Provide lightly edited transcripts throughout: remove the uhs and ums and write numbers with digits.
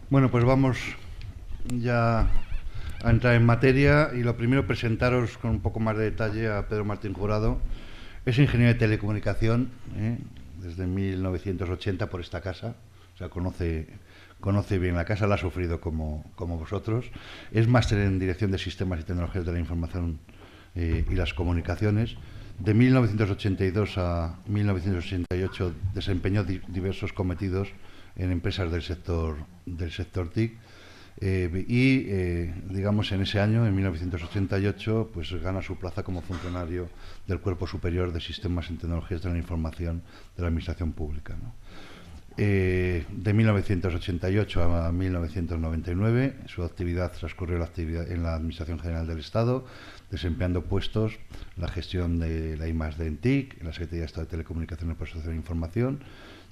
Bueno, pues vamos ya a entrar en materia y lo primero presentaros con un poco más de detalle a Pedro Martín Jurado. Es ingeniero de telecomunicación desde 1980 por esta casa, o sea, conoce bien la casa, la ha sufrido como vosotros. Es máster en Dirección de Sistemas y Tecnologías de la Información y las Comunicaciones. De 1982 a 1988 desempeñó diversos cometidos en empresas del sector TIC digamos en ese año, en 1988, pues gana su plaza como funcionario del Cuerpo Superior de Sistemas en Tecnologías de la Información de la Administración Pública, ¿no? De 1988 a 1999 su actividad transcurrió en la Administración General del Estado, desempeñando puestos la gestión de la I+D en TIC, en la Secretaría de Estado de Telecomunicaciones y Protección de Información.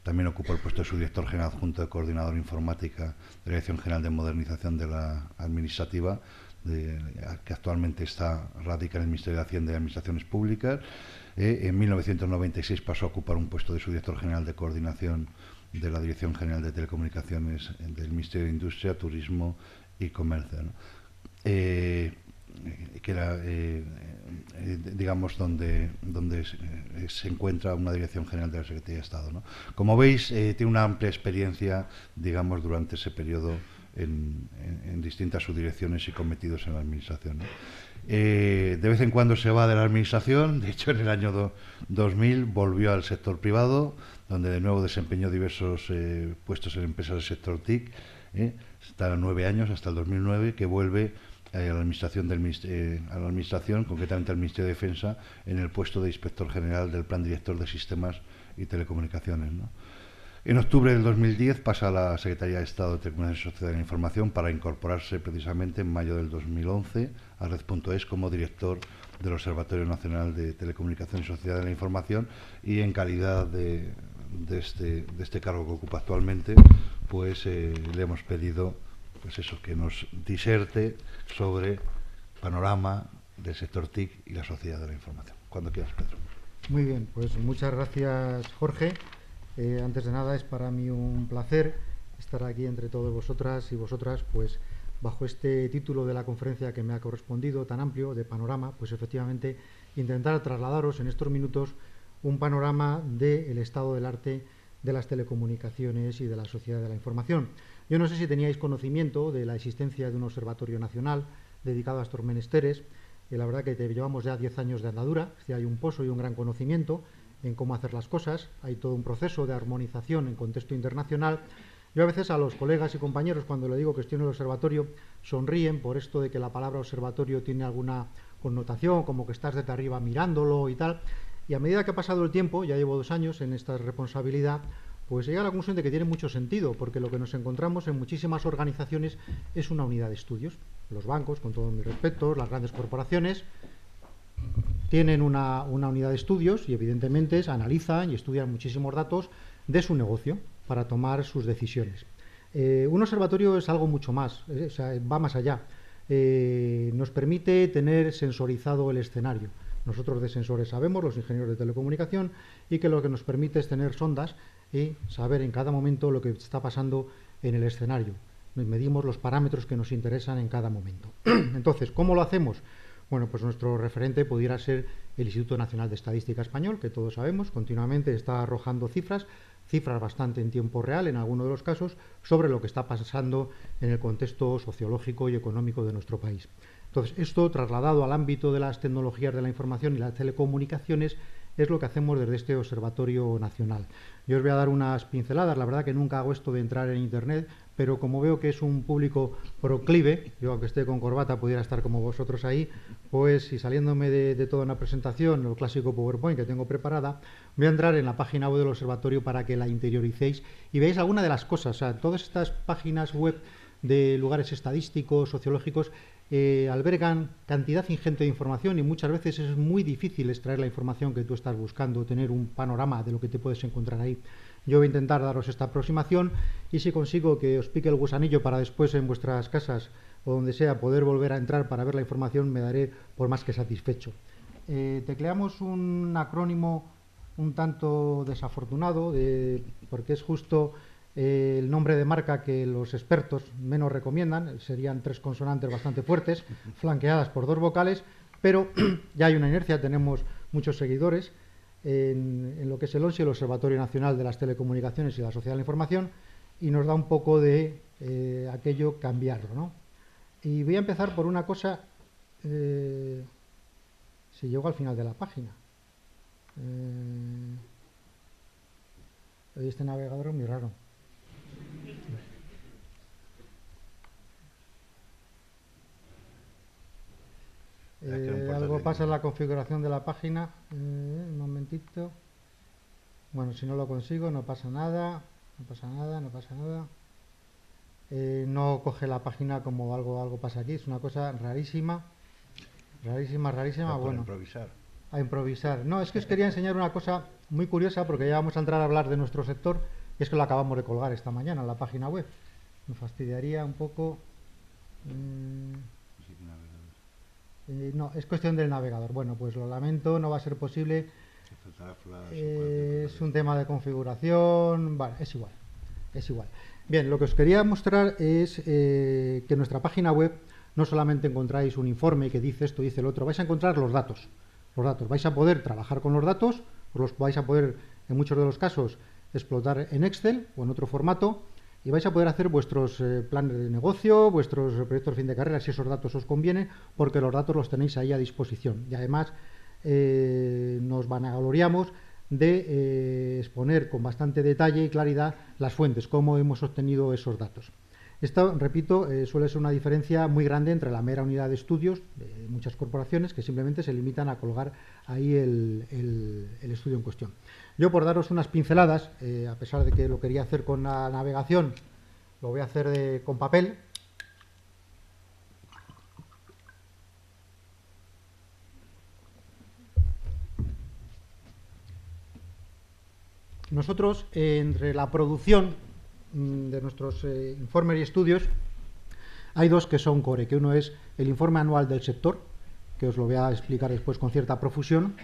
También ocupó el puesto de subdirector general adjunto de coordinador informática de la Dirección General de Modernización de la Administrativa, que actualmente radica en el Ministerio de Hacienda y Administraciones Públicas. En 1996 pasó a ocupar un puesto de subdirector general de coordinación de la Dirección General de Telecomunicaciones del Ministerio de Industria, Turismo y Comercio, ¿no? Que era, digamos, donde se encuentra una Dirección General de la Secretaría de Estado, ¿no? Como veis, tiene una amplia experiencia, digamos, durante ese periodo en distintas subdirecciones y cometidos en la Administración, ¿no? De vez en cuando se va de la Administración. De hecho, en el año 2000 volvió al sector privado, donde de nuevo desempeñó diversos puestos en empresas del sector TIC, hasta 9 años, hasta el 2009, que vuelve a la administración, concretamente al Ministerio de Defensa, en el puesto de inspector general del Plan Director de Sistemas y Telecomunicaciones, ¿no? En octubre del 2010 pasa a la Secretaría de Estado de Telecomunicaciones y Sociedad de la Información para incorporarse precisamente en mayo del 2011 a Red.es como director del Observatorio Nacional de Telecomunicaciones y Sociedad de la Información, y en calidad de este cargo que ocupa actualmente, pues le hemos pedido pues eso, que nos diserte sobre panorama del sector TIC y la sociedad de la información. Cuando quieras, Pedro. Muy bien, pues muchas gracias, Jorge. Antes de nada, es para mí un placer estar aquí entre todos vosotras y vosotras, pues bajo este título de la conferencia que me ha correspondido, tan amplio, de panorama, pues efectivamente intentar trasladaros en estos minutos un panorama del estado del arte de las telecomunicaciones y de la sociedad de la información. Yo no sé si teníais conocimiento de la existencia de un observatorio nacional dedicado a estos menesteres. La verdad que llevamos ya 10 años de andadura, es decir, hay un pozo y un gran conocimiento en cómo hacer las cosas, hay todo un proceso de armonización en contexto internacional. Yo a veces a los colegas y compañeros, cuando le digo que estoy en el observatorio, sonríen por esto de que la palabra observatorio tiene alguna connotación, como que estás desde arriba mirándolo y tal. Y a medida que ha pasado el tiempo, ya llevo 2 años en esta responsabilidad, pues llega a la conclusión de que tiene mucho sentido, porque lo que nos encontramos en muchísimas organizaciones es una unidad de estudios. Los bancos, con todos mis respetos, las grandes corporaciones, tienen una unidad de estudios y evidentemente analizan y estudian muchísimos datos de su negocio para tomar sus decisiones. Un observatorio es algo mucho más, o sea, va más allá. Nos permite tener sensorizado el escenario. Nosotros de sensores sabemos, los ingenieros de telecomunicación, y que lo que nos permite es tener sondas y saber en cada momento lo que está pasando en el escenario. Medimos los parámetros que nos interesan en cada momento. Entonces, ¿cómo lo hacemos? Bueno, pues nuestro referente pudiera ser el Instituto Nacional de Estadística Español, que todos sabemos, continuamente está arrojando cifras bastante en tiempo real, en algunos de los casos, sobre lo que está pasando en el contexto sociológico y económico de nuestro país. Entonces, esto trasladado al ámbito de las tecnologías de la información y las telecomunicaciones es lo que hacemos desde este Observatorio Nacional. Yo os voy a dar unas pinceladas, la verdad que nunca hago esto de entrar en Internet, pero como veo que es un público proclive, yo aunque esté con corbata pudiera estar como vosotros ahí, pues y saliéndome de toda una presentación, el clásico PowerPoint que tengo preparada, voy a entrar en la página web del observatorio para que la interioricéis y veáis alguna de las cosas. O sea, todas estas páginas web de lugares estadísticos, sociológicos, albergan cantidad ingente de información y muchas veces es muy difícil extraer la información que tú estás buscando, tener un panorama de lo que te puedes encontrar ahí. Yo voy a intentar daros esta aproximación y si consigo que os pique el gusanillo para después en vuestras casas o donde sea poder volver a entrar para ver la información, me daré por más que satisfecho. Tecleamos un acrónimo un tanto desafortunado porque es justo el nombre de marca que los expertos menos recomiendan, serían 3 consonantes bastante fuertes, flanqueadas por 2 vocales, pero ya hay una inercia, tenemos muchos seguidores en lo que es el ONSI, el Observatorio Nacional de las Telecomunicaciones y la Sociedad de la Información, y nos da un poco de aquello cambiarlo, ¿no? Y voy a empezar por una cosa, si llego al final de la página. Este navegador es muy raro. Algo pasa en la configuración de la página. Un momentito. Bueno, si no lo consigo, no pasa nada. No pasa nada, no pasa nada. No coge la página como algo pasa aquí. Es una cosa rarísima. Rarísima. Bueno, improvisar. A improvisar. No, es que os quería enseñar una cosa muy curiosa, porque ya vamos a entrar a hablar de nuestro sector, y es que lo acabamos de colgar esta mañana en la página web. Me fastidiaría un poco. No, es cuestión del navegador. Bueno, pues lo lamento, no va a ser posible. Es un tema de configuración. Vale, es igual. Bien, lo que os quería mostrar es que en nuestra página web no solamente encontráis un informe que dice esto, dice el otro, vais a encontrar los datos. Vais a poder trabajar con los datos, os los vais a poder, en muchos de los casos, explotar en Excel o en otro formato, y vais a poder hacer vuestros planes de negocio, vuestros proyectos de fin de carrera, si esos datos os convienen, porque los datos los tenéis ahí a disposición. Y además nos vanagloriamos de exponer con bastante detalle y claridad las fuentes, cómo hemos obtenido esos datos. Esto, repito, suele ser una diferencia muy grande entre la mera unidad de estudios de muchas corporaciones que simplemente se limitan a colgar ahí el estudio en cuestión. Yo, por daros unas pinceladas, a pesar de que lo quería hacer con la navegación, lo voy a hacer con papel. Nosotros, entre la producción de nuestros informes y estudios, hay 2 que son core, que uno es el informe anual del sector, que os lo voy a explicar después con cierta profusión,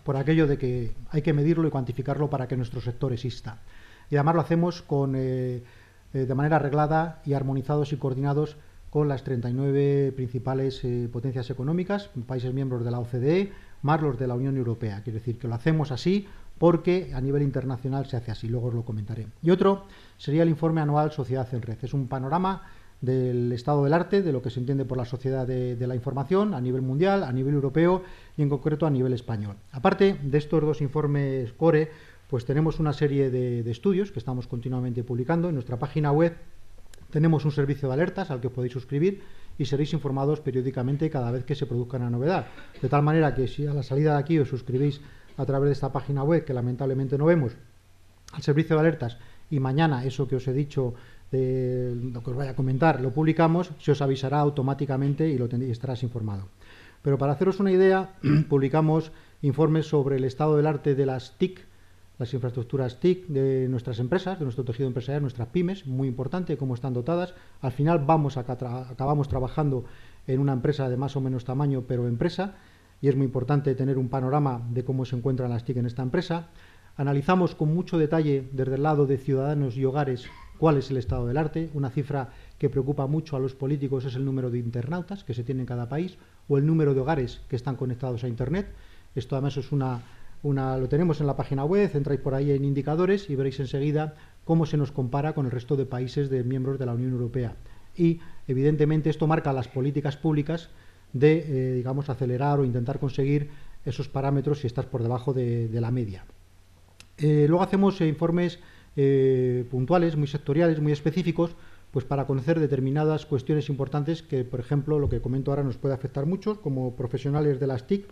por aquello de que hay que medirlo y cuantificarlo para que nuestro sector exista. Y además lo hacemos de manera arreglada y armonizados y coordinados con las 39 principales potencias económicas, países miembros de la OCDE, más los de la Unión Europea. Quiere decir que lo hacemos así porque a nivel internacional se hace así, luego os lo comentaré. Y otro sería el informe anual Sociedad en Red. Es un panorama del estado del arte, de lo que se entiende por la sociedad de la información a nivel mundial, a nivel europeo y en concreto a nivel español. Aparte de estos 2 informes core, pues tenemos una serie de estudios que estamos continuamente publicando. En nuestra página web tenemos un servicio de alertas al que os podéis suscribir y seréis informados periódicamente cada vez que se produzca una novedad. De tal manera que si a la salida de aquí os suscribís a través de esta página web, que lamentablemente no vemos, al servicio de alertas, y mañana eso que os he dicho, lo que os vaya a comentar, lo publicamos, se os avisará automáticamente y estarás informado. Pero para haceros una idea, publicamos informes sobre el estado del arte de las TIC, las infraestructuras TIC de nuestras empresas, de nuestro tejido empresarial, nuestras pymes, muy importante cómo están dotadas. Al final acabamos trabajando en una empresa de más o menos tamaño, pero empresa, y es muy importante tener un panorama de cómo se encuentran las TIC en esta empresa. Analizamos con mucho detalle desde el lado de ciudadanos y hogares cuál es el estado del arte. Una cifra que preocupa mucho a los políticos es el número de internautas que se tiene en cada país o el número de hogares que están conectados a Internet. Esto además es lo tenemos en la página web, entráis por ahí en indicadores y veréis enseguida cómo se nos compara con el resto de países miembros de la Unión Europea. Y evidentemente esto marca las políticas públicas de, digamos, acelerar o intentar conseguir esos parámetros si estás por debajo de la media. Luego hacemos informes puntuales, muy sectoriales, muy específicos, pues para conocer determinadas cuestiones importantes que, por ejemplo, lo que comento ahora nos puede afectar mucho como profesionales de las TIC,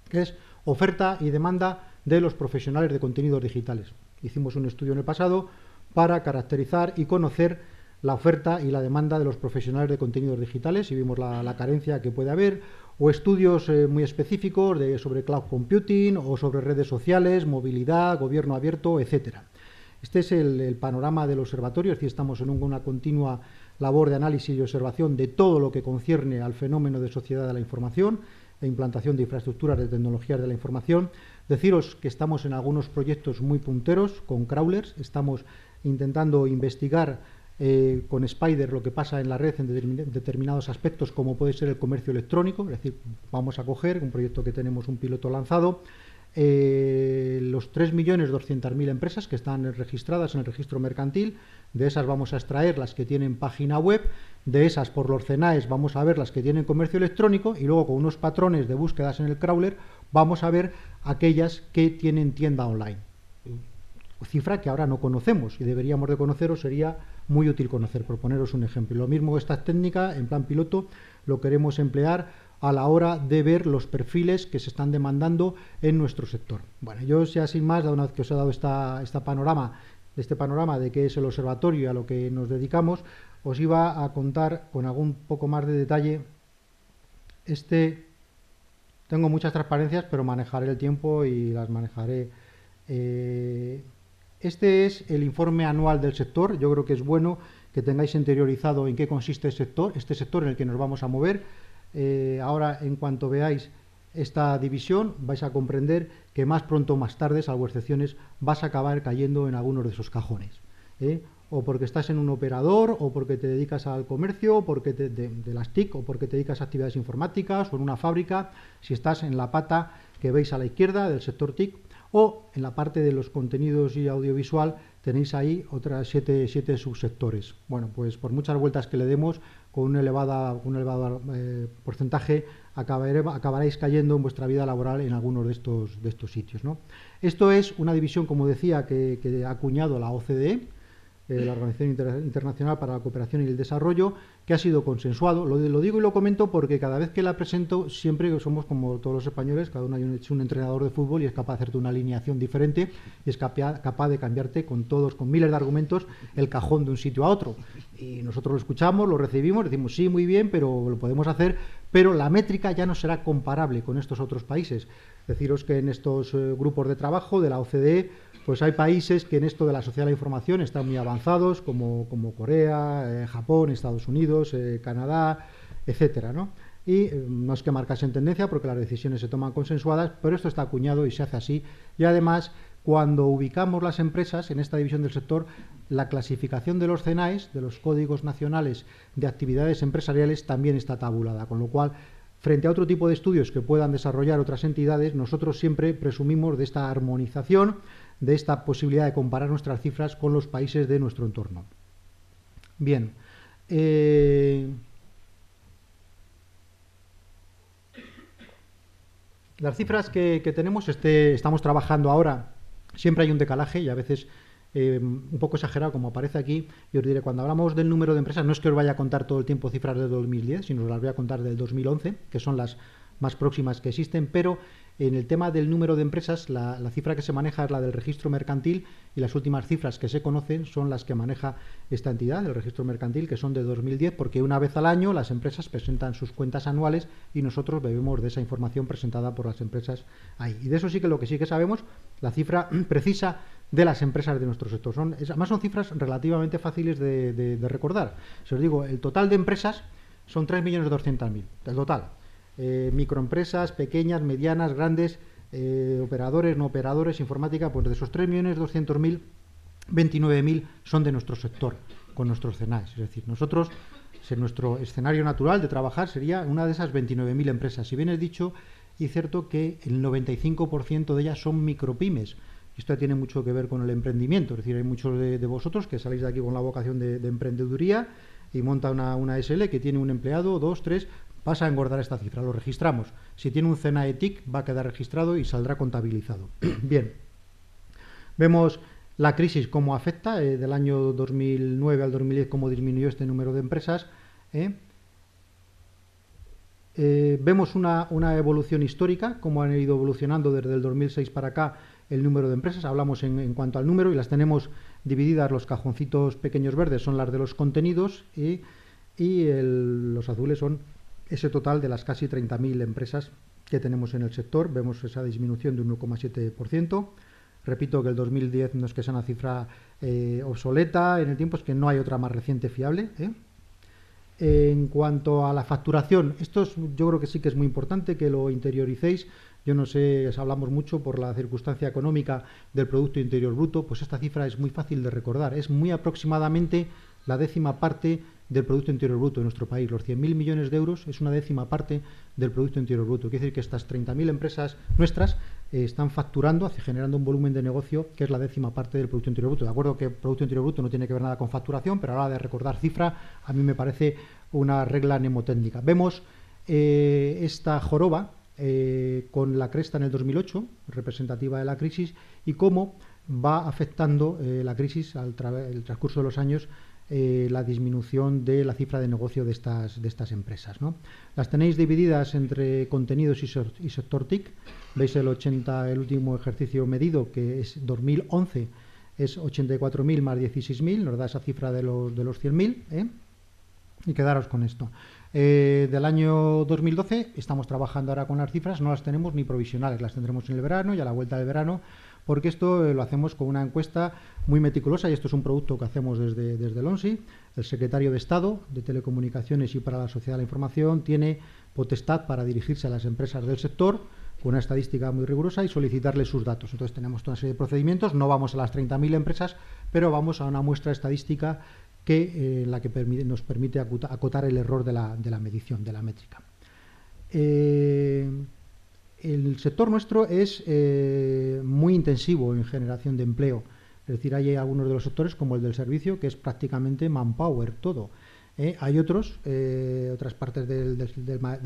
que es oferta y demanda de los profesionales de contenidos digitales. Hicimos un estudio en el pasado para caracterizar y conocer la oferta y la demanda de los profesionales de contenidos digitales y vimos la carencia que puede haber, o estudios muy específicos sobre cloud computing o sobre redes sociales, movilidad, gobierno abierto, etcétera. Este es el panorama del observatorio, es decir, estamos en una continua labor de análisis y observación de todo lo que concierne al fenómeno de sociedad de la información e implantación de infraestructuras de tecnologías de la información. Deciros que estamos en algunos proyectos muy punteros con crawlers, estamos intentando investigar con Spider lo que pasa en la red en determinados aspectos, como puede ser el comercio electrónico. Es decir, vamos a coger un proyecto que tenemos un piloto lanzado, los 3.200.000 empresas que están registradas en el registro mercantil. De esas vamos a extraer las que tienen página web, de esas por los CENAES vamos a ver las que tienen comercio electrónico, y luego con unos patrones de búsquedas en el crawler vamos a ver aquellas que tienen tienda online. Cifra que ahora no conocemos y deberíamos de conocer, o sería muy útil conocer. Por poneros un ejemplo, lo mismo, esta técnica en plan piloto lo queremos emplear a la hora de ver los perfiles que se están demandando en nuestro sector. Bueno, yo ya sin más, una vez que os he dado este panorama de qué es el observatorio y a lo que nos dedicamos, os iba a contar con algún poco más de detalle. Tengo muchas transparencias, pero manejaré el tiempo y las manejaré. Este es el informe anual del sector. Yo creo que es bueno que tengáis interiorizado en qué consiste este sector en el que nos vamos a mover. Ahora, en cuanto veáis esta división, vais a comprender que más pronto o más tarde, salvo excepciones, vas a acabar cayendo en algunos de esos cajones. O porque estás en un operador, o porque te dedicas al comercio, o porque de las TIC, o porque te dedicas a actividades informáticas, o en una fábrica, si estás en la pata que veis a la izquierda del sector TIC, o en la parte de los contenidos y audiovisual tenéis ahí otras siete subsectores. Bueno, pues por muchas vueltas que le demos, con un elevado porcentaje acabaréis cayendo en vuestra vida laboral en algunos de estos sitios, ¿no? Esto es una división, como decía, que ha acuñado la OCDE, la Organización Internacional para la Cooperación y el Desarrollo, que ha sido consensuado. Lo digo y lo comento porque cada vez que la presento, siempre somos como todos los españoles, cada uno es un entrenador de fútbol y es capaz de hacerte una alineación diferente y es capaz de cambiarte con miles de argumentos el cajón de un sitio a otro. Y nosotros lo escuchamos, lo recibimos, decimos sí, muy bien, pero lo podemos hacer, pero la métrica ya no será comparable con estos otros países. Deciros que en estos grupos de trabajo de la OCDE, pues hay países que en esto de la sociedad de la información están muy avanzados, como Corea, Japón, Estados Unidos, Canadá, etcétera, ¿no? Y no es que marcasen tendencia porque las decisiones se toman consensuadas, pero esto está acuñado y se hace así. Y además, cuando ubicamos las empresas en esta división del sector, la clasificación de los CENAES, de los Códigos Nacionales de Actividades Empresariales, también está tabulada, con lo cual, frente a otro tipo de estudios que puedan desarrollar otras entidades, nosotros siempre presumimos de esta armonización, de esta posibilidad de comparar nuestras cifras con los países de nuestro entorno. Bien. Las cifras que tenemos, estamos trabajando ahora, siempre hay un decalaje y a veces un poco exagerado, como aparece aquí. Y os diré, cuando hablamos del número de empresas, no es que os vaya a contar todo el tiempo cifras del 2010, sino os las voy a contar del 2011, que son las más próximas que existen, pero en el tema del número de empresas, la cifra que se maneja es la del registro mercantil, y las últimas cifras que se conocen son las que maneja esta entidad, el registro mercantil, que son de 2010, porque una vez al año las empresas presentan sus cuentas anuales y nosotros bebemos de esa información presentada por las empresas ahí. Y de eso sí que sabemos la cifra precisa de las empresas de nuestro sector. Además son cifras relativamente fáciles de recordar. Si os digo, el total de empresas son 3.200.000, el total. Microempresas, pequeñas, medianas, grandes, operadores, no operadores, informática, pues de esos 3.200.000, 29.000 son de nuestro sector, con nuestros CENAES. Es decir, nosotros, nuestro escenario natural de trabajar sería una de esas 29.000 empresas. Si bien es dicho y cierto que el 95% de ellas son micropymes. Esto tiene mucho que ver con el emprendimiento. Es decir, hay muchos de vosotros que salís de aquí con la vocación de emprendeduría y monta una SL que tiene un empleado, 2, 3, pasa a engordar esta cifra, lo registramos. Si tiene un CENAE TIC va a quedar registrado y saldrá contabilizado. Bien, vemos la crisis cómo afecta, del año 2009 al 2010 cómo disminuyó este número de empresas. Vemos una evolución histórica, cómo han ido evolucionando desde el 2006 para acá el número de empresas. Hablamos en cuanto al número y las tenemos divididas, los cajoncitos pequeños verdes son las de los contenidos y los azules son ese total de las casi 30.000 empresas que tenemos en el sector. Vemos esa disminución de un 1,7%. Repito que el 2010 no es que sea una cifra obsoleta en el tiempo, es que no hay otra más reciente fiable. En cuanto a la facturación, yo creo que sí que es muy importante que lo interioricéis. yo no sé, hablamos mucho por la circunstancia económica del Producto Interior Bruto, pues esta cifra es muy fácil de recordar, es muy aproximadamente la 10ª parte del Producto Interior Bruto de nuestro país. Los 100.000 millones de euros es una 10ª parte del Producto Interior Bruto. Quiere decir que estas 30.000 empresas nuestras están facturando, generando un volumen de negocio que es la 10ª parte del Producto Interior Bruto. De acuerdo que el Producto Interior Bruto no tiene que ver nada con facturación, pero a la hora de recordar cifra, a mí me parece una regla mnemotécnica. Vemos esta joroba con la cresta en el 2008, representativa de la crisis, y cómo va afectando la crisis al transcurso de los años la disminución de la cifra de negocio de estas empresas, ¿no? Las tenéis divididas entre contenidos y sector TIC. Veis el último ejercicio medido, que es 2011, es 84.000 más 16.000, nos da esa cifra de los 100.000, y quedaros con esto. Del año 2012 estamos trabajando ahora con las cifras, no las tenemos ni provisionales, las tendremos en el verano y a la vuelta del verano, porque esto lo hacemos con una encuesta muy meticulosa, y esto es un producto que hacemos desde el ONSI. El secretario de Estado de Telecomunicaciones y para la Sociedad de la Información tiene potestad para dirigirse a las empresas del sector con una estadística muy rigurosa y solicitarles sus datos. Entonces tenemos toda una serie de procedimientos, no vamos a las 30.000 empresas, pero vamos a una muestra estadística que la que nos permite acotar el error de la medición, de la métrica. El sector nuestro es muy intensivo en generación de empleo. Es decir, hay algunos de los sectores, como el del servicio, que es prácticamente manpower todo. Hay otras partes de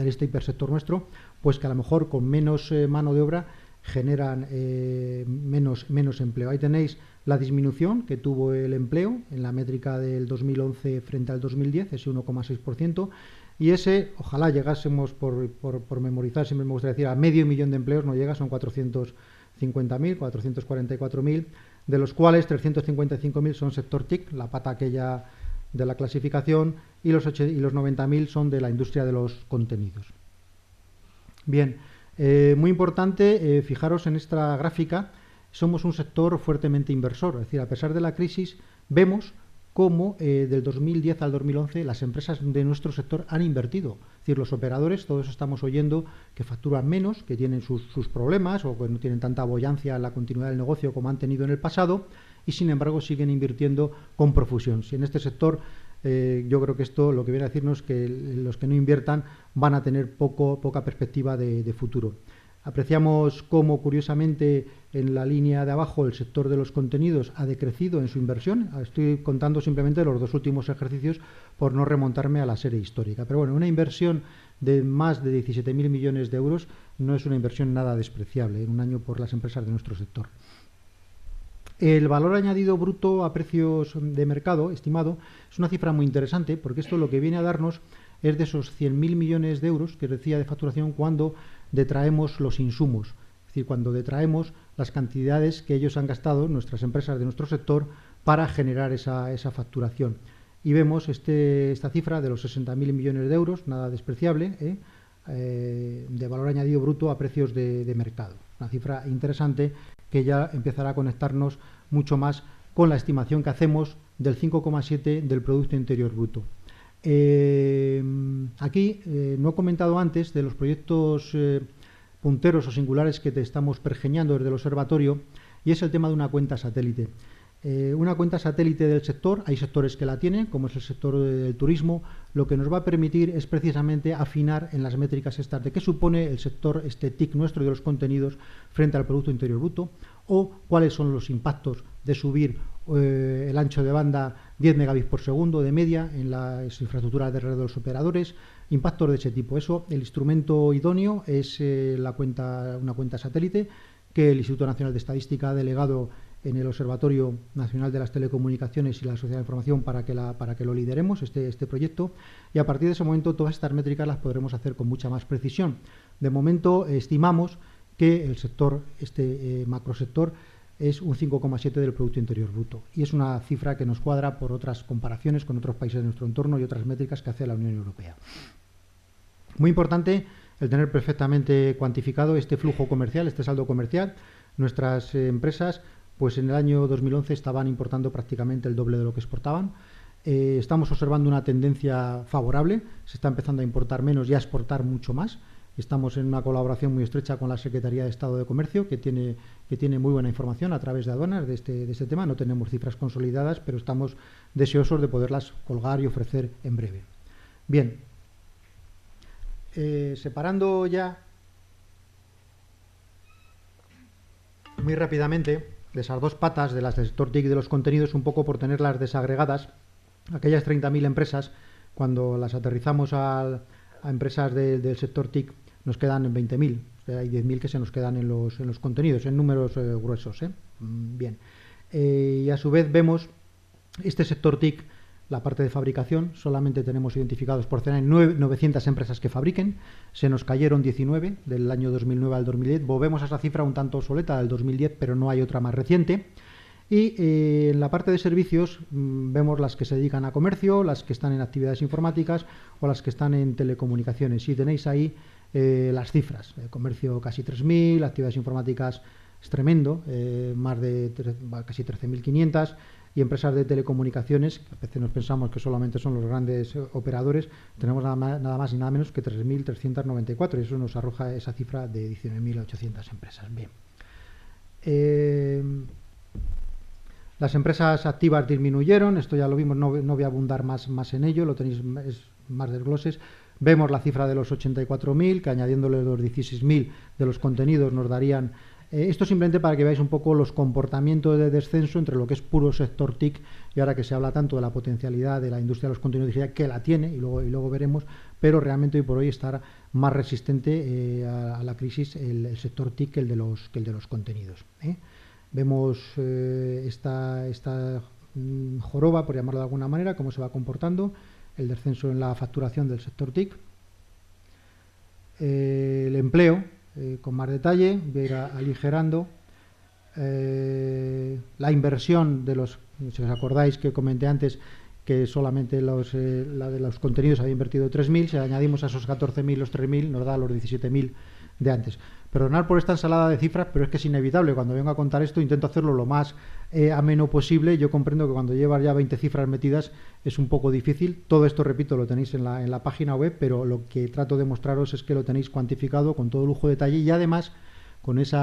este hipersector nuestro, pues que a lo mejor con menos mano de obra generan menos empleo. Ahí tenéis la disminución que tuvo el empleo en la métrica del 2011 frente al 2010, ese 1,6%, y ese, ojalá llegásemos por memorizar, siempre me gustaría decir, a 500.000 de empleos, no llega, son 450.000, 444.000, de los cuales 355.000 son sector TIC, la pata aquella de la clasificación, y los 90.000 son de la industria de los contenidos. Bien, muy importante, fijaros en esta gráfica, somos un sector fuertemente inversor, es decir, a pesar de la crisis, vemos cómo del 2010 al 2011 las empresas de nuestro sector han invertido. Es decir, los operadores, todos estamos oyendo que facturan menos, que tienen sus problemas o que no tienen tanta boyancia en la continuidad del negocio como han tenido en el pasado, y sin embargo siguen invirtiendo con profusión. Si en este sector, yo creo que esto lo que viene a decirnos es que los que no inviertan van a tener poca perspectiva de futuro. Apreciamos cómo, curiosamente, en la línea de abajo el sector de los contenidos ha decrecido en su inversión. Estoy contando simplemente los 2 últimos ejercicios por no remontarme a la serie histórica. Pero bueno, una inversión de más de 17.000 millones de euros no es una inversión nada despreciable en un año por las empresas de nuestro sector. El valor añadido bruto a precios de mercado estimado es una cifra muy interesante, porque esto lo que viene a darnos es de esos 100.000 millones de euros que decía de facturación cuando detraemos los insumos, es decir, cuando detraemos las cantidades que ellos han gastado, nuestras empresas de nuestro sector, para generar esa facturación. Y vemos esta cifra de los 60.000 millones de euros, nada despreciable, de valor añadido bruto a precios de mercado. Una cifra interesante que ya empezará a conectarnos mucho más con la estimación que hacemos del 5,7 del Producto Interior Bruto. Aquí no he comentado antes de los proyectos punteros o singulares que te estamos pergeñando desde el observatorio, y es el tema de una cuenta satélite. Una cuenta satélite del sector, hay sectores que la tienen, como es el sector del turismo, lo que nos va a permitir es precisamente afinar en las métricas estas de qué supone el sector TIC nuestro de los contenidos frente al Producto Interior Bruto, o cuáles son los impactos de subir el ancho de banda 10 megabits por segundo de media en las infraestructuras de red de los operadores, impactos de ese tipo. Eso, el instrumento idóneo es una cuenta satélite que el Instituto Nacional de Estadística ha delegado en el Observatorio Nacional de las Telecomunicaciones y la Sociedad de Información para que lo lideremos, este proyecto, y a partir de ese momento todas estas métricas las podremos hacer con mucha más precisión. De momento estimamos que el sector, macrosector, es un 5,7 del Producto Interior Bruto, y es una cifra que nos cuadra por otras comparaciones con otros países de nuestro entorno y otras métricas que hace la Unión Europea. Muy importante el tener perfectamente cuantificado este flujo comercial, este saldo comercial. Nuestras empresas, pues en el año 2011 estaban importando prácticamente el doble de lo que exportaban. Estamos observando una tendencia favorable, se está empezando a importar menos y a exportar mucho más. Estamos en una colaboración muy estrecha con la Secretaría de Estado de Comercio, que tiene muy buena información a través de aduanas de este tema. No tenemos cifras consolidadas, pero estamos deseosos de poderlas colgar y ofrecer en breve. Bien, separando ya muy rápidamente de esas dos patas de las del sector TIC de los contenidos, un poco por tenerlas desagregadas, aquellas 30.000 empresas, cuando las aterrizamos a empresas del sector TIC, nos quedan en 20.000. O sea, hay 10.000 que se nos quedan en los contenidos, en números gruesos. Bien. Y a su vez vemos este sector TIC, la parte de fabricación, solamente tenemos identificados por cena 900 empresas que fabriquen, se nos cayeron 19 del año 2009 al 2010, volvemos a esa cifra un tanto obsoleta del 2010, pero no hay otra más reciente. Y en la parte de servicios vemos las que se dedican a comercio, las que están en actividades informáticas o las que están en telecomunicaciones. Y tenéis ahí las cifras. Comercio casi 3.000, actividades informáticas es tremendo, más de casi 13.500. Y empresas de telecomunicaciones, que a veces nos pensamos que solamente son los grandes operadores, tenemos nada más y nada menos que 3.394, y eso nos arroja esa cifra de 19.800 empresas. Bien. Las empresas activas disminuyeron, esto ya lo vimos, no voy a abundar más en ello, lo tenéis más desgloses. Vemos la cifra de los 84.000, que añadiéndole los 16.000 de los contenidos nos darían... esto simplemente para que veáis un poco los comportamientos de descenso entre lo que es puro sector TIC y ahora que se habla tanto de la potencialidad de la industria de los contenidos digitales, que la tiene y luego veremos, pero realmente hoy por hoy estará más resistente a la crisis el sector TIC que el de los contenidos. Vemos esta joroba, por llamarlo de alguna manera, cómo se va comportando el descenso en la facturación del sector TIC. El empleo, con más detalle, voy a ir aligerando. La inversión de los, si os acordáis que comenté antes que solamente la de los contenidos había invertido 3.000, si añadimos a esos 14.000 los 3.000 nos da los 17.000 de antes. Perdonad por esta ensalada de cifras, pero es que es inevitable. Cuando vengo a contar esto intento hacerlo lo más ameno posible. Yo comprendo que cuando llevas ya 20 cifras metidas es un poco difícil. Todo esto, repito, lo tenéis en la página web, pero lo que trato de mostraros es que lo tenéis cuantificado con todo lujo de detalle y además con ese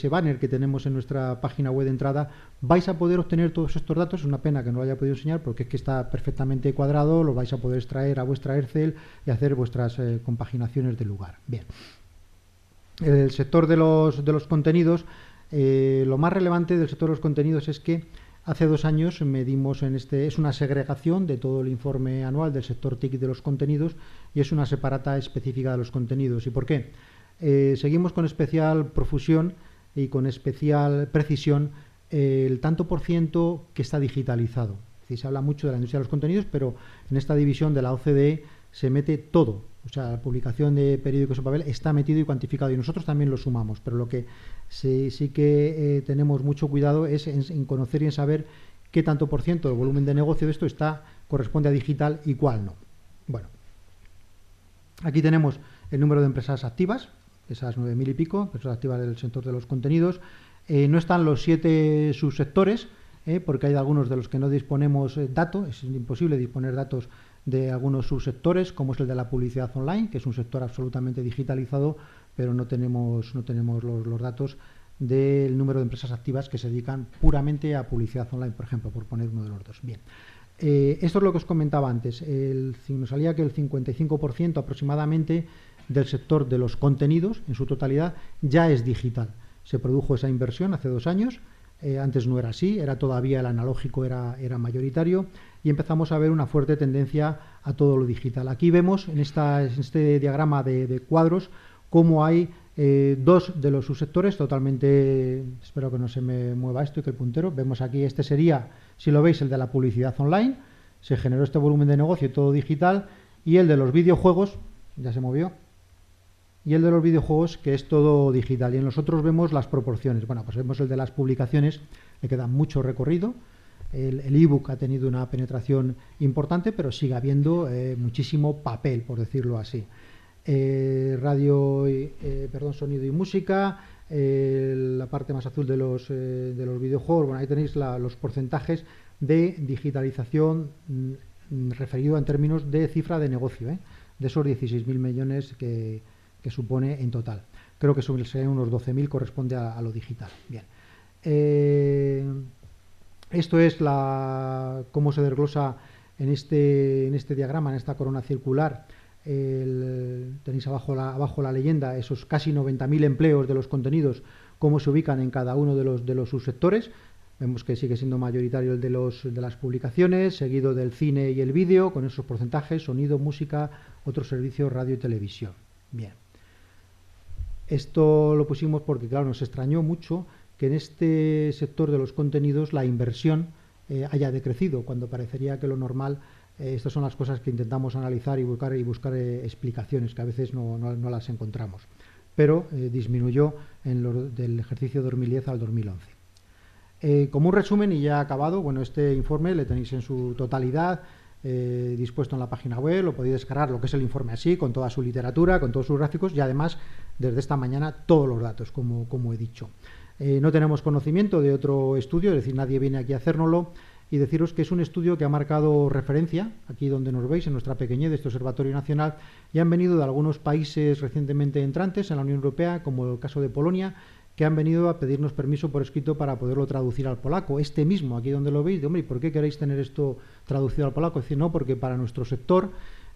banner que tenemos en nuestra página web de entrada vais a poder obtener todos estos datos. Es una pena que no lo haya podido enseñar porque es que está perfectamente cuadrado, lo vais a poder extraer a vuestra Excel y hacer vuestras compaginaciones del lugar. Bien. El sector de los contenidos, lo más relevante del sector de los contenidos es que hace 2 años medimos es una segregación de todo el informe anual del sector TIC de los contenidos y es una separata específica de los contenidos. ¿Y por qué? Seguimos con especial profusión y con especial precisión el tanto por ciento que está digitalizado. Es decir, se habla mucho de la industria de los contenidos, pero en esta división de la OCDE se mete todo. O sea, la publicación de periódicos en papel está metido y cuantificado y nosotros también lo sumamos, pero lo que sí que tenemos mucho cuidado es en conocer y en saber qué tanto por ciento del volumen de negocio de esto corresponde a digital y cuál no. Bueno, aquí tenemos el número de empresas activas, esas 9.000 y pico, empresas activas del sector de los contenidos. No están los 7 subsectores, porque hay algunos de los que no disponemos datos, es imposible disponer datos de algunos subsectores, como es el de la publicidad online, que es un sector absolutamente digitalizado, pero no tenemos los datos del número de empresas activas que se dedican puramente a publicidad online, por ejemplo, por poner uno de los dos. Bien, esto es lo que os comentaba antes. Nos salía que el 55% aproximadamente del sector de los contenidos, en su totalidad, ya es digital. Se produjo esa inversión hace 2 años. Antes no era así, era todavía el analógico, era mayoritario y empezamos a ver una fuerte tendencia a todo lo digital. Aquí vemos en este diagrama de cuadros cómo hay 2 de los subsectores totalmente, espero que no se me mueva esto y que el puntero, vemos aquí, este sería, si lo veis, el de la publicidad online, se generó este volumen de negocio todo digital, y el de los videojuegos, ya se movió, y el de los videojuegos, que es todo digital. Y en los otros vemos las proporciones. Bueno, pues vemos el de las publicaciones, le queda mucho recorrido. El ebook ha tenido una penetración importante, pero sigue habiendo muchísimo papel, por decirlo así. Sonido y música, la parte más azul de los videojuegos. Bueno, ahí tenéis los porcentajes de digitalización referido en términos de cifra de negocio, de esos 16.000 millones que supone en total. Creo que serían unos 12.000, corresponde a lo digital. Bien. Esto es cómo se desglosa en este diagrama, en esta corona circular. Tenéis abajo la leyenda, esos casi 90.000 empleos de los contenidos, cómo se ubican en cada uno de los subsectores. Vemos que sigue siendo mayoritario el de las publicaciones, seguido del cine y el vídeo, con esos porcentajes: sonido, música, otros servicios, radio y televisión. Bien. Esto lo pusimos porque, claro, nos extrañó mucho que en este sector de los contenidos la inversión haya decrecido, cuando parecería que lo normal. Estas son las cosas que intentamos analizar y buscar explicaciones, que a veces no las encontramos. Pero disminuyó del ejercicio 2010 al 2011. Como un resumen, y ya acabado, bueno, este informe le tenéis en su totalidad dispuesto en la página web. Lo podéis descargar, lo que es el informe así, con toda su literatura, con todos sus gráficos, y además, desde esta mañana, todos los datos, como he dicho. No tenemos conocimiento de otro estudio, es decir, nadie viene aquí a hacérnoslo, y deciros que es un estudio que ha marcado referencia, aquí donde nos veis, en nuestra pequeñez de este Observatorio Nacional, y han venido de algunos países recientemente entrantes en la Unión Europea, como el caso de Polonia, que han venido a pedirnos permiso por escrito para poderlo traducir al polaco. Este mismo, aquí donde lo veis, de hombre, ¿y por qué queréis tener esto traducido al polaco? Es decir, no, porque para nuestro sector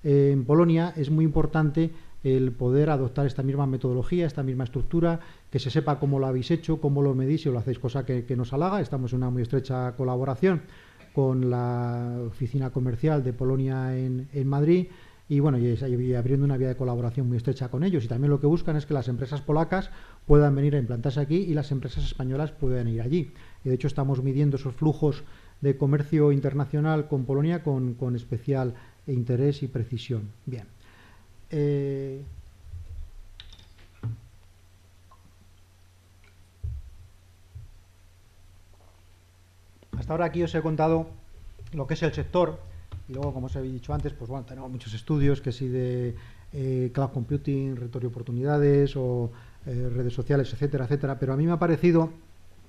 en Polonia es muy importante el poder adoptar esta misma metodología, esta misma estructura, que se sepa cómo lo habéis hecho, cómo lo medís y lo hacéis, cosa que nos halaga. Estamos en una muy estrecha colaboración con la oficina comercial de Polonia en Madrid, y bueno, y abriendo una vía de colaboración muy estrecha con ellos. Y también lo que buscan es que las empresas polacas puedan venir a implantarse aquí y las empresas españolas puedan ir allí. Y de hecho estamos midiendo esos flujos de comercio internacional con Polonia con especial interés y precisión. Bien. Hasta ahora aquí os he contado lo que es el sector, y luego, como os he dicho antes, pues bueno, tenemos muchos estudios, que sí de cloud computing, retorno de oportunidades o redes sociales, etcétera, etcétera, pero a mí me ha parecido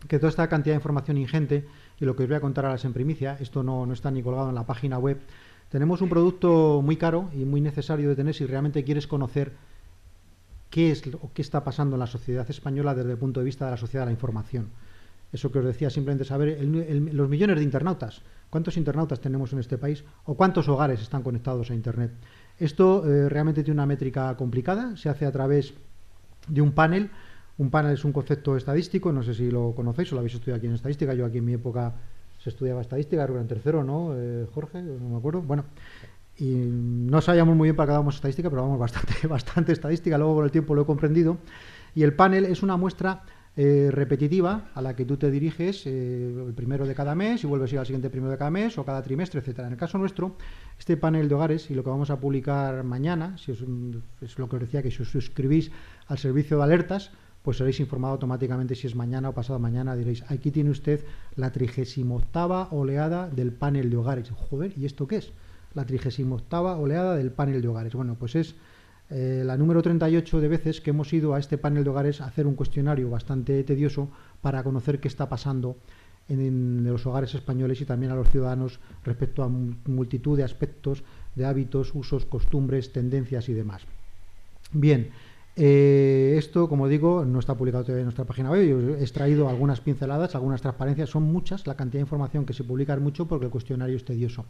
que toda esta cantidad de información ingente, y lo que os voy a contar ahora es en primicia, esto no está ni colgado en la página web. Tenemos un producto muy caro y muy necesario de tener si realmente quieres conocer qué está pasando en la sociedad española desde el punto de vista de la sociedad de la información. Eso que os decía, simplemente saber los millones de internautas. ¿Cuántos internautas tenemos en este país? ¿O cuántos hogares están conectados a Internet? Esto realmente tiene una métrica complicada. Se hace a través de un panel. Un panel es un concepto estadístico. No sé si lo conocéis o lo habéis estudiado aquí en estadística. Yo aquí en mi época se estudiaba estadística, creo que en tercero, ¿no, Jorge? No me acuerdo. Bueno, y no sabíamos muy bien para qué dábamos estadística, pero vamos bastante estadística. Luego con el tiempo lo he comprendido. Y el panel es una muestra repetitiva a la que tú te diriges el primero de cada mes y vuelves a ir al siguiente primero de cada mes o cada trimestre, etcétera. En el caso nuestro, este panel de hogares, y lo que vamos a publicar mañana, es lo que os decía, que si os suscribís al servicio de alertas, pues seréis informado automáticamente si es mañana o pasado mañana. Diréis, aquí tiene usted la 38ª oleada del panel de hogares. Joder, ¿y esto qué es? La 38ª oleada del panel de hogares. Bueno, pues es la número 38 de veces que hemos ido a este panel de hogares a hacer un cuestionario bastante tedioso para conocer qué está pasando en los hogares españoles y también a los ciudadanos respecto a multitud de aspectos, de hábitos, usos, costumbres, tendencias y demás. Bien, esto, como digo, no está publicado todavía en nuestra página web. Yo he extraído algunas pinceladas, algunas transparencias. Son muchas, la cantidad de información que se publica es mucho porque el cuestionario es tedioso.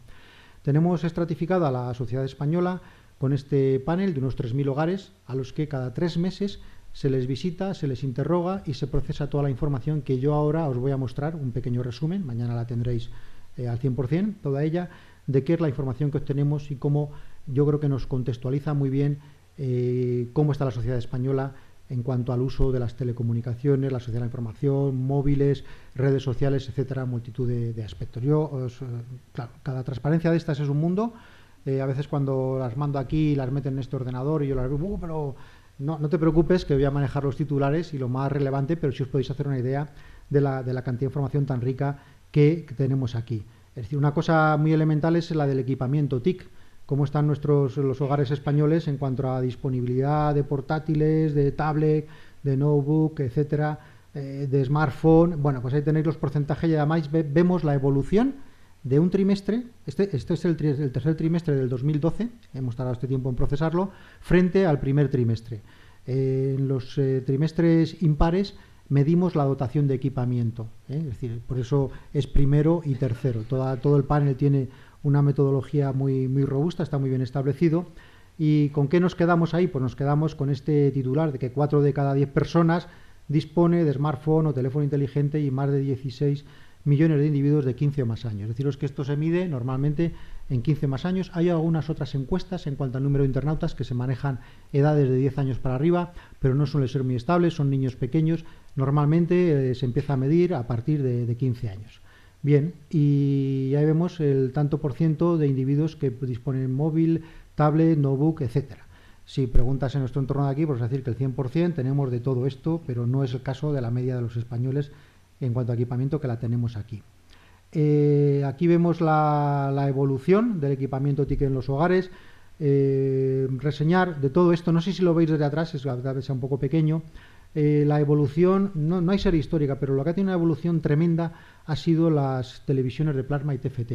Tenemos estratificada a la sociedad española con este panel de unos 3.000 hogares a los que cada 3 meses se les visita, se les interroga y se procesa toda la información que yo ahora os voy a mostrar, un pequeño resumen, mañana la tendréis al 100%, toda ella, de qué es la información que obtenemos y cómo yo creo que nos contextualiza muy bien cómo está la sociedad española en cuanto al uso de las telecomunicaciones, la sociedad de la información, móviles, redes sociales, etcétera, multitud de aspectos. Claro, cada transparencia de estas es un mundo. A veces cuando las mando aquí las meten en este ordenador y yo las veo, pero no te preocupes, que voy a manejar los titulares y lo más relevante, pero si os podéis hacer una idea de la cantidad de información tan rica que tenemos aquí. Es decir, una cosa muy elemental es la del equipamiento TIC, cómo están los hogares españoles en cuanto a disponibilidad de portátiles, de tablet, de notebook, etcétera, de smartphone. Bueno, pues ahí tenéis los porcentajes y además vemos la evolución de un trimestre, este es el tercer trimestre del 2012, hemos tardado este tiempo en procesarlo, frente al primer trimestre. En los trimestres impares medimos la dotación de equipamiento, es decir, por eso es primero y tercero. Todo el panel tiene una metodología muy robusta, está muy bien establecido. ¿Y con qué nos quedamos ahí? Pues nos quedamos con este titular de que 4 de cada 10 personas dispone de smartphone o teléfono inteligente y más de 16 millones de individuos de 15 o más años. Deciros que esto se mide normalmente en 15 más años. Hay algunas otras encuestas en cuanto al número de internautas que se manejan edades de 10 años para arriba, pero no suelen ser muy estables, son niños pequeños. Normalmente se empieza a medir a partir de 15 años. Bien, y ahí vemos el tanto por ciento de individuos que disponen móvil, tablet, notebook, etcétera. Si preguntas en nuestro entorno de aquí, pues es decir que el 100% tenemos de todo esto, pero no es el caso de la media de los españoles en cuanto a equipamiento, que la tenemos aquí. Aquí vemos la evolución del equipamiento TIC en los hogares. Reseñar de todo esto, no sé si lo veis desde atrás, es tal vez sea un poco pequeño. La evolución, no hay serie histórica, pero lo que ha tenido una evolución tremenda ha sido las televisiones de plasma y TFT.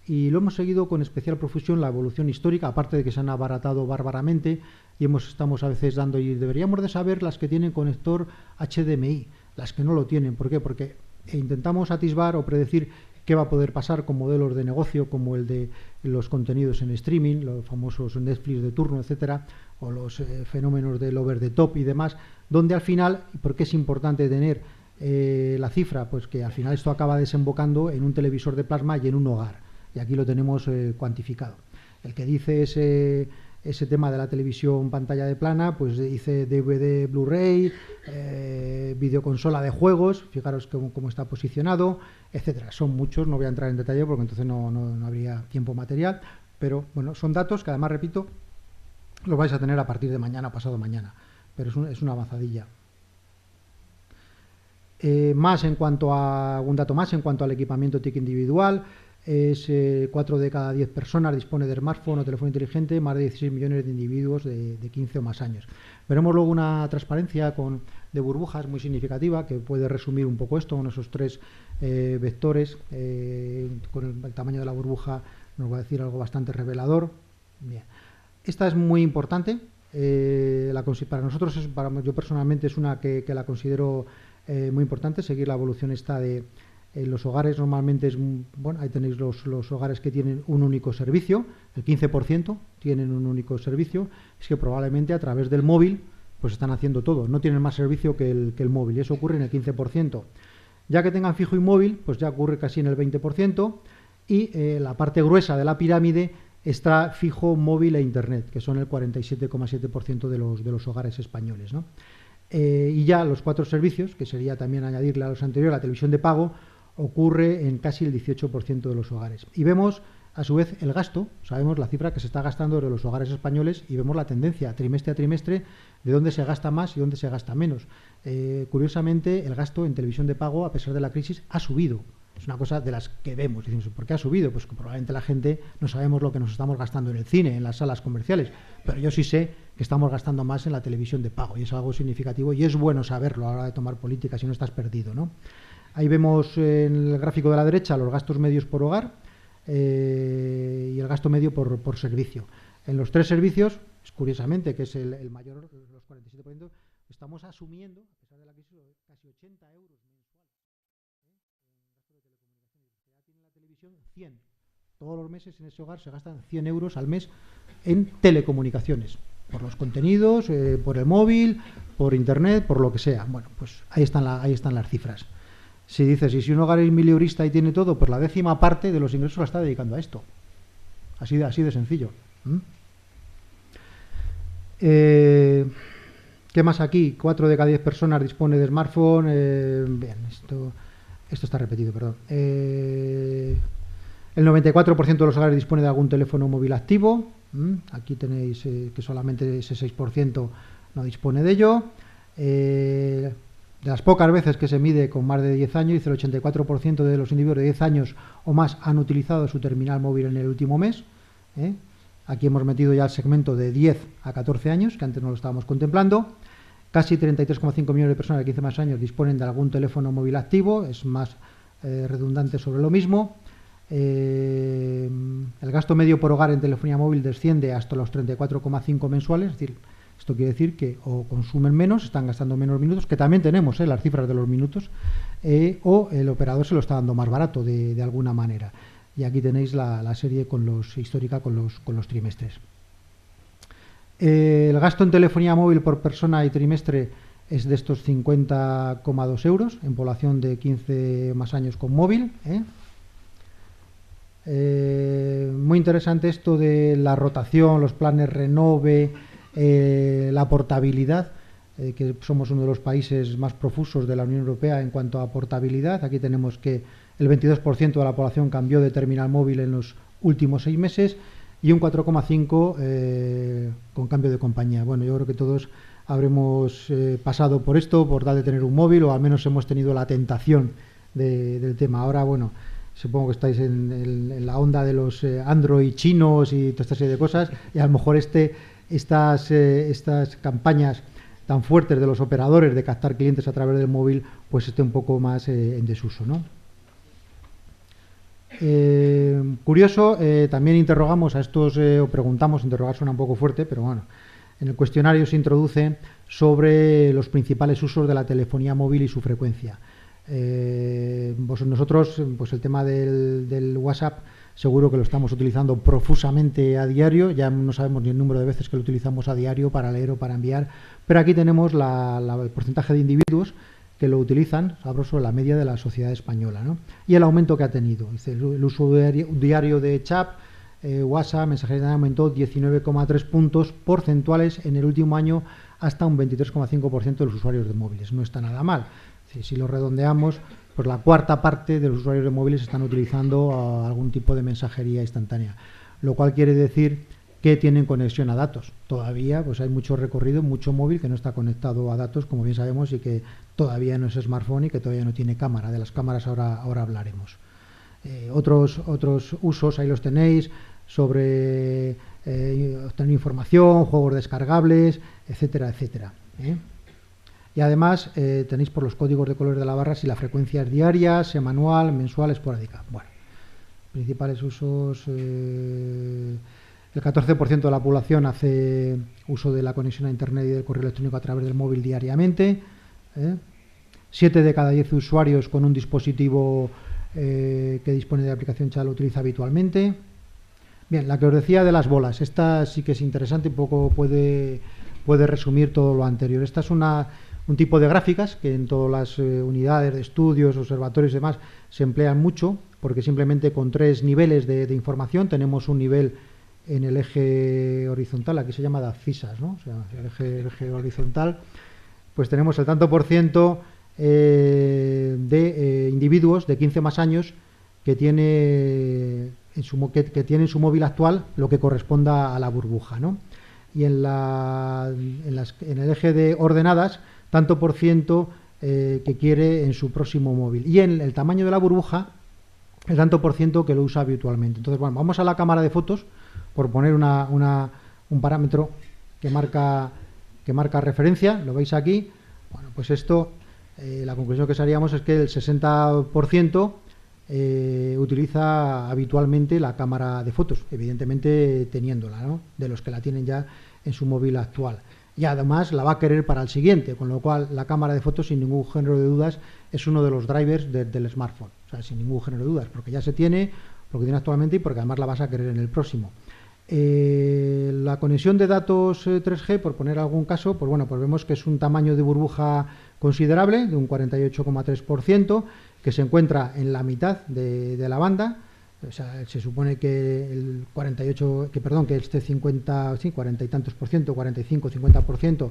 Y lo hemos seguido con especial profusión la evolución histórica, aparte de que se han abaratado bárbaramente y estamos a veces dando, y deberíamos de saber las que tienen conector HDMI, las que no lo tienen. ¿Por qué? Porque intentamos atisbar o predecir qué va a poder pasar con modelos de negocio como el de los contenidos en streaming, los famosos Netflix de turno, etcétera, o los fenómenos del over the top y demás, donde al final, ¿por qué es importante tener la cifra? Pues que al final esto acaba desembocando en un televisor de plasma y en un hogar. Y aquí lo tenemos cuantificado. El que dice ese tema de la televisión pantalla de plana, pues dice DVD, Blu-ray, videoconsola de juegos, fijaros cómo está posicionado, etcétera. Son muchos, no voy a entrar en detalle porque entonces no habría tiempo material, pero bueno, son datos que además, repito, los vais a tener a partir de mañana, pasado mañana, pero es una avanzadilla. Un dato más en cuanto al equipamiento TIC individual. Es 4 de cada 10 personas dispone de smartphone o teléfono inteligente, más de 16 millones de individuos de 15 o más años. Veremos luego una transparencia de burbujas muy significativa que puede resumir un poco esto con esos 3 vectores. Con el tamaño de la burbuja nos va a decir algo bastante revelador. Bien. Esta es muy importante. Para nosotros, yo personalmente, es una que la considero muy importante, seguir la evolución esta de... En los hogares normalmente ahí tenéis los hogares que tienen un único servicio, el 15% tienen un único servicio, es que probablemente a través del móvil pues están haciendo todo, no tienen más servicio que el móvil, y eso ocurre en el 15%. Ya que tengan fijo y móvil, pues ya ocurre casi en el 20%, y la parte gruesa de la pirámide está fijo, móvil e internet, que son el 47,7% de los hogares españoles, ¿no? Y ya los 4 servicios, que sería también añadirle a los anteriores la televisión de pago, ocurre en casi el 18% de los hogares. Y vemos, a su vez, el gasto, sabemos la cifra que se está gastando de los hogares españoles y vemos la tendencia trimestre a trimestre de dónde se gasta más y dónde se gasta menos. Curiosamente, el gasto en televisión de pago, a pesar de la crisis, ha subido. Es una cosa de las que vemos. Decimos, ¿por qué ha subido? Pues que probablemente la gente no sabemos lo que nos estamos gastando en el cine, en las salas comerciales, pero yo sí sé que estamos gastando más en la televisión de pago, y es algo significativo y es bueno saberlo a la hora de tomar políticas, si no estás perdido, ¿no? Ahí vemos en el gráfico de la derecha los gastos medios por hogar y el gasto medio por servicio. En los 3 servicios, curiosamente, que es el mayor, los 47%, estamos asumiendo, a pesar de la crisis, casi 80 euros mensuales en gasto de telecomunicaciones. Ya tiene la televisión 100. Todos los meses en ese hogar se gastan 100 euros al mes en telecomunicaciones, por los contenidos, por el móvil, por internet, por lo que sea. Bueno, pues ahí están las cifras. Si dices, y si un hogar es milieurista y tiene todo, pues la 10ª parte de los ingresos la está dedicando a esto. Así de sencillo. ¿Qué más aquí? 4 de cada 10 personas dispone de smartphone. Bien, esto está repetido, perdón. El 94% de los hogares dispone de algún teléfono móvil activo. Aquí tenéis que solamente ese 6% no dispone de ello. De las pocas veces que se mide con más de 10 años, dice el 84% de los individuos de 10 años o más han utilizado su terminal móvil en el último mes. Aquí hemos metido ya el segmento de 10 a 14 años, que antes no lo estábamos contemplando. Casi 33,5 millones de personas de 15 más años disponen de algún teléfono móvil activo, es más redundante sobre lo mismo. El gasto medio por hogar en telefonía móvil desciende hasta los 34,5 mensuales, es decir, esto quiere decir que o consumen menos, están gastando menos minutos, que también tenemos las cifras de los minutos, o el operador se lo está dando más barato de alguna manera. Y aquí tenéis la serie histórica con los trimestres. El gasto en telefonía móvil por persona y trimestre es de estos 50,2 euros en población de 15 más años con móvil. Muy interesante esto de la rotación, los planes Renove, la portabilidad, que somos uno de los países más profusos de la Unión Europea en cuanto a portabilidad. Aquí tenemos que el 22% de la población cambió de terminal móvil en los últimos 6 meses y un 4,5% con cambio de compañía. Bueno, yo creo que todos habremos pasado por esto, por tal de tener un móvil, o al menos hemos tenido la tentación del tema. Ahora, bueno, supongo que estáis en la onda de los Android chinos y toda esta serie de cosas, y a lo mejor estas campañas tan fuertes de los operadores de captar clientes a través del móvil, pues esté un poco más en desuso, ¿no? Curioso, también interrogamos a estos, o preguntamos, interrogar suena un poco fuerte, pero bueno, en el cuestionario se introduce sobre los principales usos de la telefonía móvil y su frecuencia. Nosotros, pues el tema del WhatsApp, seguro que lo estamos utilizando profusamente a diario, ya no sabemos ni el número de veces que lo utilizamos a diario para leer o para enviar, pero aquí tenemos el porcentaje de individuos que lo utilizan, sabroso, la media de la sociedad española, ¿no? Y el aumento que ha tenido. El uso diario de chat, WhatsApp, mensajería, aumentó 19,3 puntos porcentuales en el último año hasta un 23,5% de los usuarios de móviles. No está nada mal. Si lo redondeamos, pues la cuarta parte de los usuarios de móviles están utilizando algún tipo de mensajería instantánea, lo cual quiere decir que tienen conexión a datos. Todavía pues hay mucho recorrido, mucho móvil que no está conectado a datos, como bien sabemos, y que todavía no es smartphone y que todavía no tiene cámara. De las cámaras ahora hablaremos. Otros usos, ahí los tenéis, sobre obtener información, juegos descargables, etcétera, etcétera. Y además tenéis por los códigos de colores de la barra si la frecuencia es diaria, semanal, mensual, esporádica. Bueno, principales usos. El 14% de la población hace uso de la conexión a Internet y del correo electrónico a través del móvil diariamente. 7 de cada 10 usuarios con un dispositivo que dispone de aplicación chat lo utiliza habitualmente. Bien, la que os decía de las bolas, esta sí que es interesante, un poco puede resumir todo lo anterior. Esta es un tipo de gráficas que en todas las unidades de estudios, observatorios y demás se emplean mucho, porque simplemente con 3 niveles de información tenemos un nivel en el eje horizontal, aquí se llama de abscisas, ¿no? O sea, el eje horizontal, pues tenemos el tanto por ciento de individuos de 15 más años que tiene en su móvil actual lo que corresponda a la burbuja, ¿no? Y en el eje de ordenadas, tanto por ciento que quiere en su próximo móvil. Y en el tamaño de la burbuja, el tanto por ciento que lo usa habitualmente. Entonces, bueno, vamos a la cámara de fotos, por poner un parámetro que marca referencia, lo veis aquí. Bueno, pues esto, la conclusión que sacaríamos es que el 60% utiliza habitualmente la cámara de fotos, evidentemente teniéndola, ¿no? De los que la tienen ya en su móvil actual. Y además la va a querer para el siguiente, con lo cual la cámara de fotos, sin ningún género de dudas, es uno de los drivers del smartphone. O sea, sin ningún género de dudas, porque ya se tiene, porque tiene actualmente y porque además la vas a querer en el próximo. La conexión de datos 3G, por poner algún caso, pues bueno, pues vemos que es un tamaño de burbuja considerable, de un 48,3%, que se encuentra en la mitad de la banda. O sea, se supone que el 40 y tantos por ciento, 45, 50%,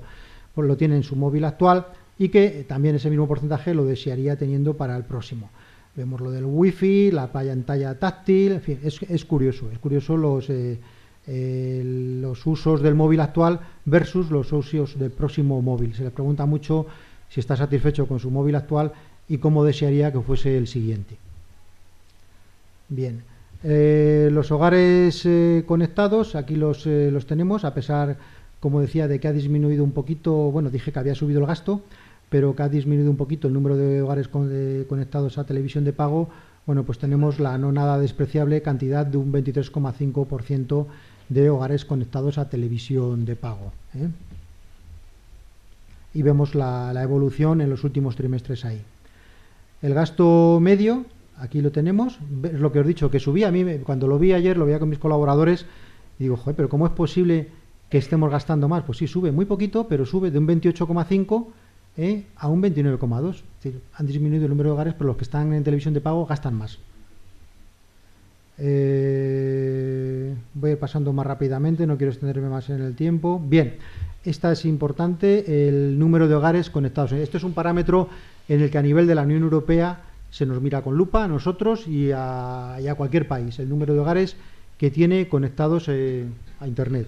pues lo tiene en su móvil actual, y que también ese mismo porcentaje lo desearía teniendo para el próximo. Vemos lo del wifi, la pantalla táctil, en fin, es curioso los usos del móvil actual versus los usos del próximo móvil. Se le pregunta mucho si está satisfecho con su móvil actual y cómo desearía que fuese el siguiente. Bien, los hogares conectados, aquí los tenemos, a pesar, como decía, de que ha disminuido un poquito, bueno, dije que había subido el gasto, pero que ha disminuido un poquito el número de hogares conectados a televisión de pago, bueno, pues tenemos la no nada despreciable cantidad de un 23,5% de hogares conectados a televisión de pago, ¿eh? Y vemos la evolución en los últimos trimestres ahí. El gasto medio, aquí lo tenemos, es lo que os he dicho, que subía. A mí, cuando lo vi ayer, lo veía con mis colaboradores, y digo, joder, pero ¿cómo es posible que estemos gastando más? Pues sí, sube muy poquito, pero sube de un 28,5 a un 29,2. Es decir, han disminuido el número de hogares, pero los que están en televisión de pago gastan más. Voy a ir pasando más rápidamente, no quiero extenderme más en el tiempo. Bien, esta es importante, el número de hogares conectados. Este es un parámetro en el que a nivel de la Unión Europea se nos mira con lupa a nosotros y a cualquier país, el número de hogares que tiene conectados a Internet.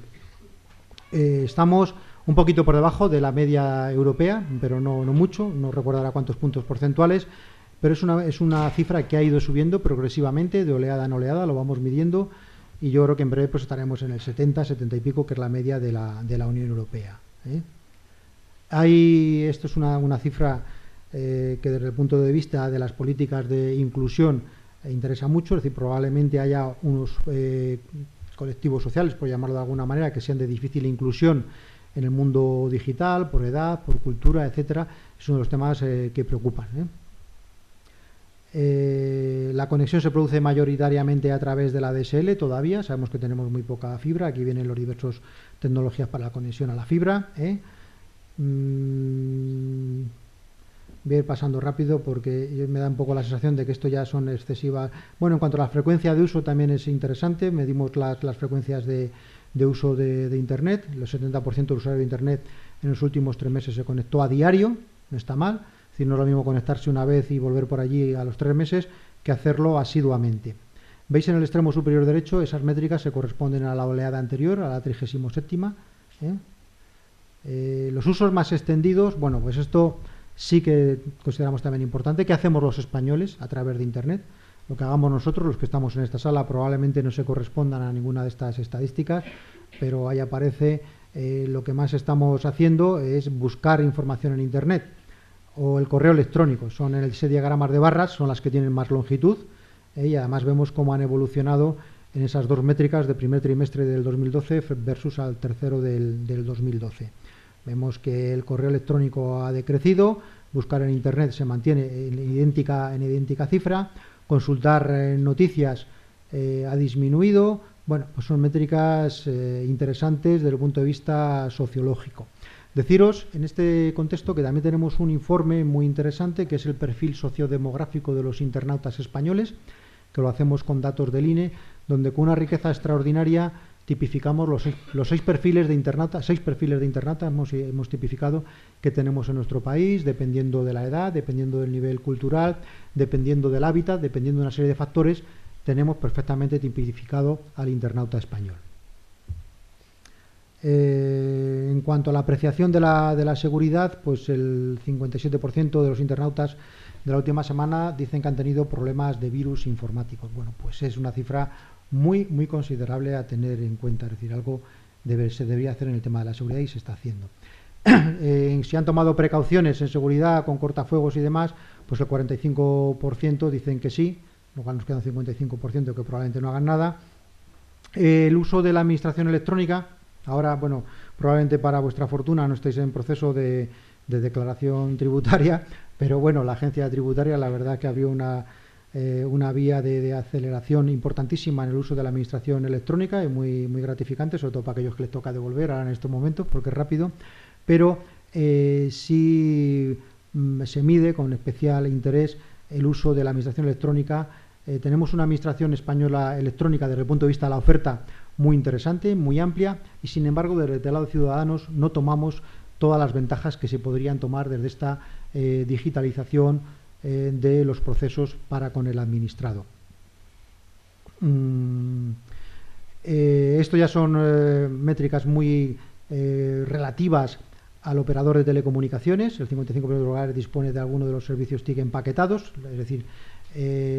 Estamos un poquito por debajo de la media europea, pero no mucho, no recuerdo ahora cuántos puntos porcentuales, pero es una cifra que ha ido subiendo progresivamente, de oleada en oleada, lo vamos midiendo, y yo creo que en breve pues estaremos en el 70, 70 y pico, que es la media de la Unión Europea, ¿eh? Esto es una cifra que desde el punto de vista de las políticas de inclusión interesa mucho, es decir, probablemente haya unos colectivos sociales, por llamarlo de alguna manera, que sean de difícil inclusión en el mundo digital, por edad, por cultura, etcétera. Es uno de los temas que preocupan, ¿eh? La conexión se produce mayoritariamente a través de la DSL todavía, sabemos que tenemos muy poca fibra, aquí vienen los diversos tecnologías para la conexión a la fibra, ¿eh? Voy a ir pasando rápido porque me da un poco la sensación de que esto ya son excesivas. Bueno, en cuanto a la frecuencia de uso también es interesante, medimos las frecuencias de uso de Internet, el 70% de usuarios de Internet en los últimos 3 meses se conectó a diario, no está mal. Es decir, no es lo mismo conectarse una vez y volver por allí a los 3 meses que hacerlo asiduamente. Veis en el extremo superior derecho, esas métricas se corresponden a la oleada anterior, a la 37ª. Los usos más extendidos, bueno, pues esto sí que consideramos también importante. ¿Qué hacemos los españoles a través de Internet? Lo que hagamos nosotros, los que estamos en esta sala, probablemente no se correspondan a ninguna de estas estadísticas, pero ahí aparece lo que más estamos haciendo es buscar información en Internet. O el correo electrónico, son en ese diagrama de barras, son las que tienen más longitud, y además vemos cómo han evolucionado en esas dos métricas del primer trimestre del 2012 versus al tercero del 2012. Vemos que el correo electrónico ha decrecido, buscar en Internet se mantiene en idéntica cifra, consultar noticias ha disminuido. Bueno, pues son métricas interesantes desde el punto de vista sociológico. Deciros en este contexto que también tenemos un informe muy interesante que es el perfil sociodemográfico de los internautas españoles, que lo hacemos con datos del INE, donde con una riqueza extraordinaria tipificamos los 6 perfiles de internautas, hemos tipificado que tenemos en nuestro país, dependiendo de la edad, dependiendo del nivel cultural, dependiendo del hábitat, dependiendo de una serie de factores, tenemos perfectamente tipificado al internauta español. En cuanto a la apreciación de la seguridad, pues el 57% de los internautas de la última semana dicen que han tenido problemas de virus informáticos. Bueno, pues es una cifra muy considerable a tener en cuenta, es decir, algo se debería hacer en el tema de la seguridad y se está haciendo. Si han tomado precauciones en seguridad con cortafuegos y demás, pues el 45% dicen que sí, lo cual nos queda un 55% que probablemente no hagan nada. El uso de la administración electrónica, ahora, bueno, probablemente para vuestra fortuna no estáis en proceso de declaración tributaria, pero bueno, la agencia tributaria la verdad que abrió una vía de aceleración importantísima en el uso de la administración electrónica y muy gratificante, sobre todo para aquellos que les toca devolver ahora en estos momentos, porque es rápido, pero sí se mide con especial interés el uso de la administración electrónica. Tenemos una administración española electrónica desde el punto de vista de la oferta muy interesante, muy amplia, y sin embargo desde el lado de Ciudadanos no tomamos todas las ventajas que se podrían tomar desde esta digitalización de los procesos para con el administrado. Esto ya son métricas muy relativas al operador de telecomunicaciones. El 55% de los hogares dispone de alguno de los servicios TIC empaquetados, es decir,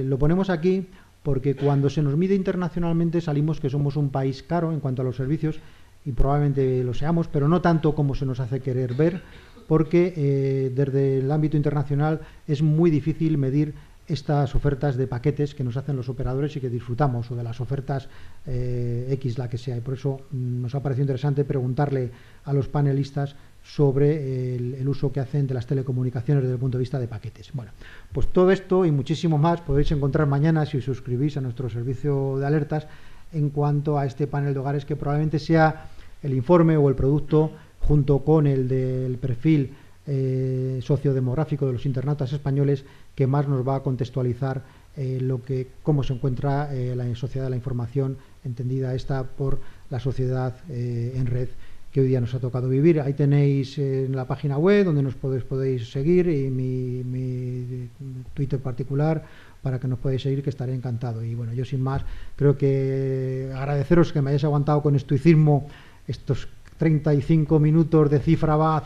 lo ponemos aquí porque cuando se nos mide internacionalmente salimos que somos un país caro en cuanto a los servicios, y probablemente lo seamos, pero no tanto como se nos hace querer ver, porque desde el ámbito internacional es muy difícil medir estas ofertas de paquetes que nos hacen los operadores y que disfrutamos, o de las ofertas X, la que sea. Y por eso nos ha parecido interesante preguntarle a los panelistas sobre el uso que hacen de las telecomunicaciones desde el punto de vista de paquetes. Bueno, pues todo esto y muchísimo más podéis encontrar mañana si os suscribís a nuestro servicio de alertas en cuanto a este panel de hogares, que probablemente sea el informe o el producto, junto con el del perfil sociodemográfico de los internautas españoles, que más nos va a contextualizar cómo se encuentra la sociedad de la información, entendida esta por la sociedad en red que hoy día nos ha tocado vivir. Ahí tenéis en la página web donde nos podéis seguir, y mi Twitter particular para que nos podáis seguir, que estaré encantado. Y bueno, yo sin más, creo que agradeceros que me hayáis aguantado con estoicismo estos 35 minutos de cifra va,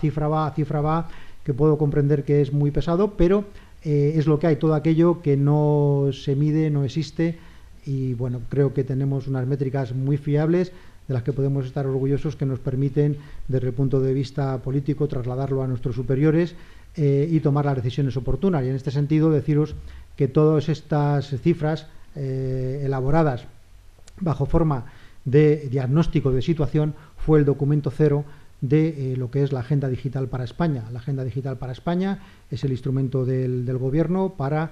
que puedo comprender que es muy pesado, pero es lo que hay. Todo aquello que no se mide no existe, y bueno, creo que tenemos unas métricas muy fiables de las que podemos estar orgullosos, que nos permiten, desde el punto de vista político, trasladarlo a nuestros superiores y tomar las decisiones oportunas. Y en este sentido, deciros que todas estas cifras elaboradas bajo forma de diagnóstico de situación fue el documento cero de lo que es la Agenda Digital para España. La Agenda Digital para España es el instrumento del Gobierno para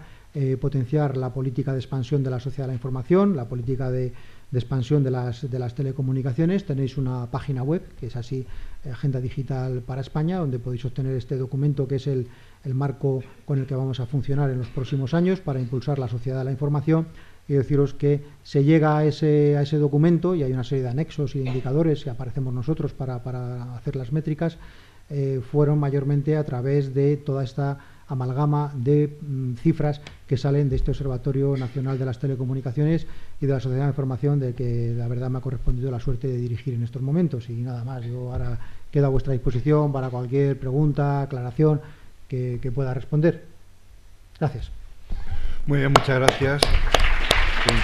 potenciar la política de expansión de la sociedad de la información, la política de expansión de las telecomunicaciones. Tenéis una página web que es así, Agenda Digital para España, donde podéis obtener este documento, que es el marco con el que vamos a funcionar en los próximos años para impulsar la sociedad de la información. Y deciros que se llega a ese documento, y hay una serie de anexos y de indicadores que aparecemos nosotros para hacer las métricas, fueron mayormente a través de toda esta amalgama de cifras que salen de este Observatorio Nacional de las Telecomunicaciones y de la Sociedad de Información, de que la verdad me ha correspondido la suerte de dirigir en estos momentos. Y nada más, yo ahora quedo a vuestra disposición para cualquier pregunta, aclaración que pueda responder. Gracias. Muy bien, muchas gracias. Sí.